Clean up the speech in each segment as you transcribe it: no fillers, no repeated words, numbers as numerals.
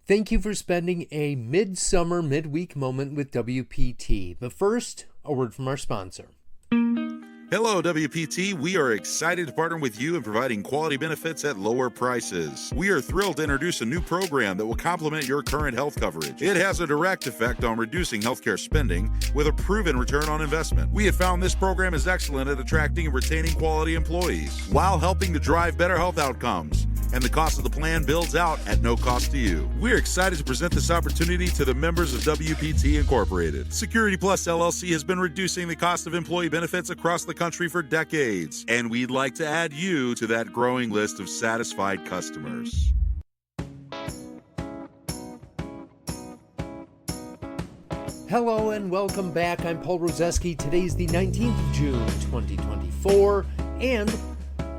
Thank you for spending a midsummer midweek moment with WPT. But first, a word from our sponsor. Hello, WPT. We are excited to partner with you in providing quality benefits at lower prices. We are thrilled to introduce a new program that will complement your current health coverage. It has a direct effect on reducing healthcare spending with a proven return on investment. We have found this program is excellent at attracting and retaining quality employees while helping to drive better health outcomes. And the cost of the plan builds out at no cost to you. We're excited to present this opportunity to the members of WPT Incorporated. Security Plus LLC has been reducing the cost of employee benefits across the country for decades, and we'd like to add you to that growing list of satisfied customers. Hello and welcome back. I'm Paul Rozeski. Today's the 19th of June, 2024, and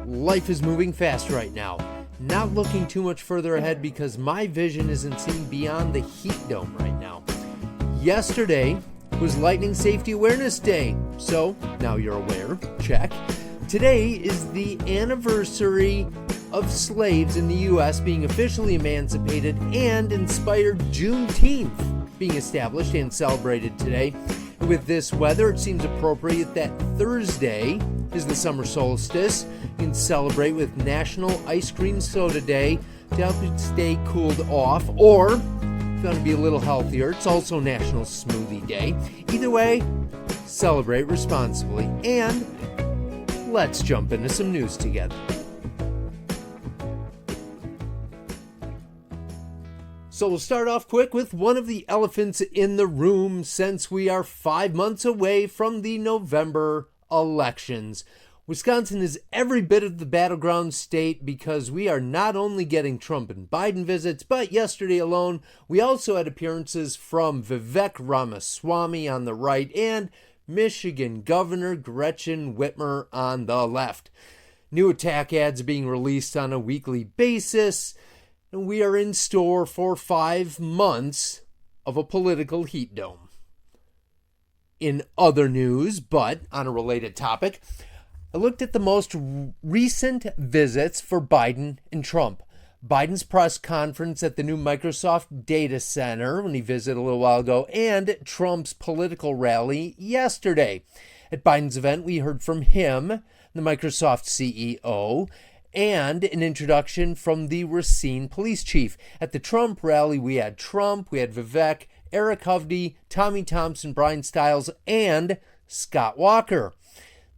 life is moving fast right now. Not looking too much further ahead because my vision isn't seeing beyond the heat dome right now. Yesterday was Lightning Safety Awareness Day, so now you're aware, check. Today is the anniversary of slaves in the U.S. being officially emancipated and inspired Juneteenth being established and celebrated today. With this weather, it seems appropriate that Thursday is the summer solstice. You can celebrate with National Ice Cream Soda Day to help you stay cooled off. Or, if you want to be a little healthier, it's also National Smoothie Day. Either way, celebrate responsibly. And let's jump into some news together. So we'll start off quick with one of the elephants in the room since we are 5 months away from the November elections. Wisconsin is every bit of the battleground state because we are not only getting Trump and Biden visits, but yesterday alone, we also had appearances from Vivek Ramaswamy on the right and Michigan Governor Gretchen Whitmer on the left. New attack ads are being released on a weekly basis, and we are in store for 5 months of a political heat dome. In other news, but on a related topic, I looked at the most recent visits for Biden and Trump. Biden's press conference at the new Microsoft data center when he visited a little while ago, and Trump's political rally yesterday. At Biden's event, we heard from him, the Microsoft CEO, and an introduction from the Racine police chief. At the Trump rally, we had Trump, we had Vivek, Eric Hovde, Tommy Thompson, Brian Stiles, and Scott Walker.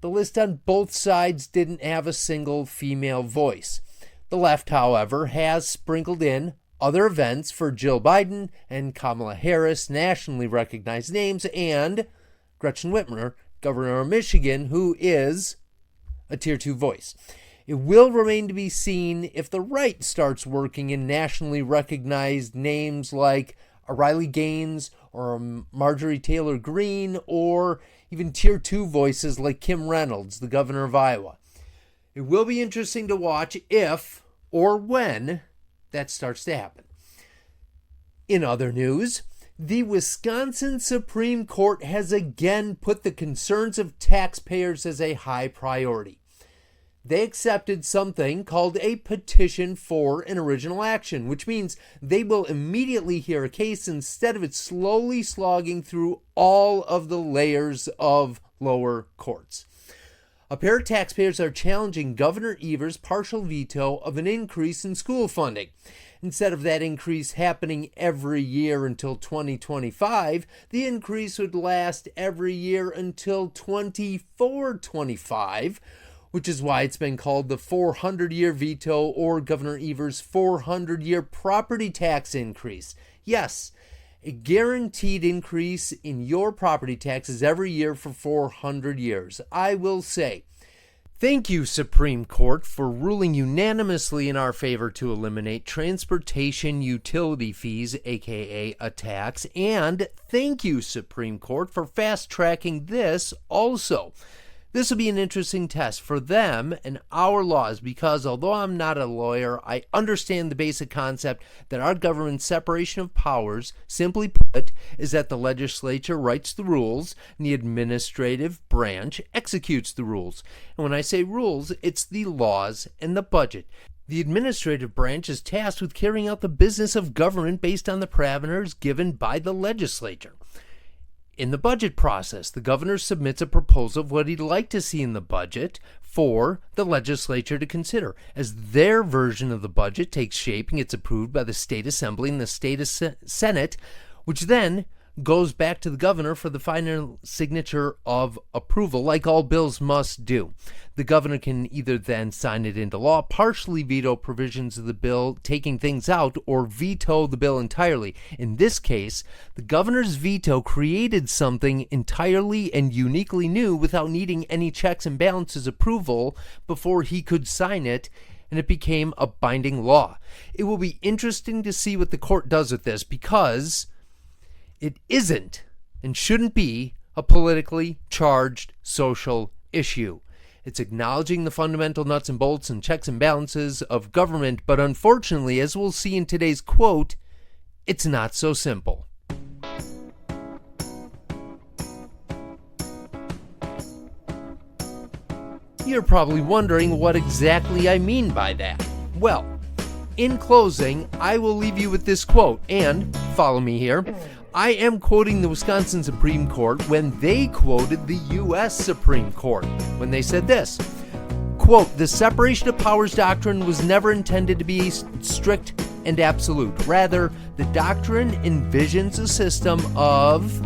The list on both sides didn't have a single female voice. The left, however, has sprinkled in other events for Jill Biden and Kamala Harris, nationally recognized names, and Gretchen Whitmer, governor of Michigan, who is a Tier 2 voice. It will remain to be seen if the right starts working in nationally recognized names like Riley Gaines or Marjorie Taylor Greene, or even Tier 2 voices like Kim Reynolds, the governor of Iowa. It will be interesting to watch if or when that starts to happen. In other news, the Wisconsin Supreme Court has again put the concerns of taxpayers as a high priority. They accepted something called a petition for an original action, which means they will immediately hear a case instead of it slowly slogging through all of the layers of lower courts. A pair of taxpayers are challenging Governor Evers' partial veto of an increase in school funding. Instead of that increase happening every year until 2025, the increase would last every year until 24-25, which is why it's been called the 400-year veto or Governor Evers' 400-year property tax increase. Yes, a guaranteed increase in your property taxes every year for 400 years. I will say, thank you, Supreme Court, for ruling unanimously in our favor to eliminate transportation utility fees, aka a tax, and thank you, Supreme Court, for fast-tracking this also. This will be an interesting test for them and our laws because although I'm not a lawyer, I understand the basic concept that our government's separation of powers, simply put, is that the legislature writes the rules and the administrative branch executes the rules. And when I say rules, it's the laws and the budget. The administrative branch is tasked with carrying out the business of government based on the parameters given by the legislature. In the budget process, the governor submits a proposal of what he'd like to see in the budget for the legislature to consider. As their version of the budget takes shape and gets approved by the state assembly and the state senate, which then goes back to the governor for the final signature of approval, like all bills must do. The governor can either then sign it into law, partially veto provisions of the bill, taking things out, or veto the bill entirely. In this case, the governor's veto created something entirely and uniquely new without needing any checks and balances approval before he could sign it, and it became a binding law. It will be interesting to see what the court does with this, because it isn't and shouldn't be a politically charged social issue. It's acknowledging the fundamental nuts and bolts and checks and balances of government, but unfortunately, as we'll see in today's quote, it's not so simple. You're probably wondering what exactly I mean by that. Well, in closing, I will leave you with this quote, and follow me here. I am quoting the Wisconsin Supreme Court when they quoted the U.S. Supreme Court, when they said this, quote, "The separation of powers doctrine was never intended to be strict and absolute. Rather, the doctrine envisions a system of,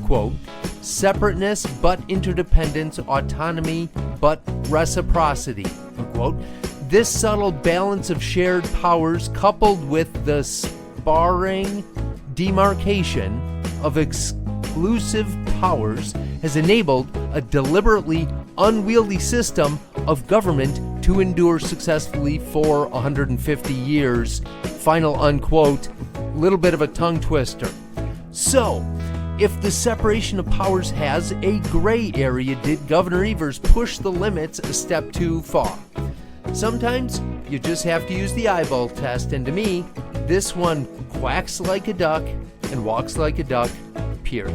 quote, separateness but interdependence, autonomy but reciprocity," unquote. This subtle balance of shared powers, coupled with the sparring demarcation of exclusive powers, has enabled a deliberately unwieldy system of government to endure successfully for 150 years. Final unquote. Little bit of a tongue twister. So, if the separation of powers has a gray area, did Governor Evers push the limits a step too far? Sometimes you just have to use the eyeball test, and to me, this one quacks like a duck and walks like a duck, period.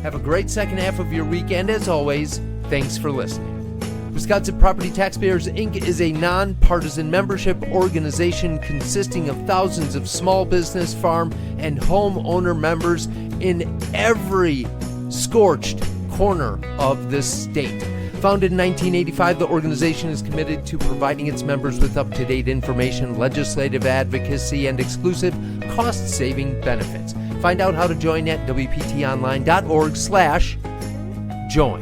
Have a great second half of your weekend. As always, thanks for listening. Wisconsin Property Taxpayers, Inc. is a nonpartisan membership organization consisting of thousands of small business, farm, and homeowner members in every scorched corner of this state. Founded in 1985, the organization is committed to providing its members with up-to-date information, legislative advocacy, and exclusive cost-saving benefits. Find out how to join at WPTOnline.org/join.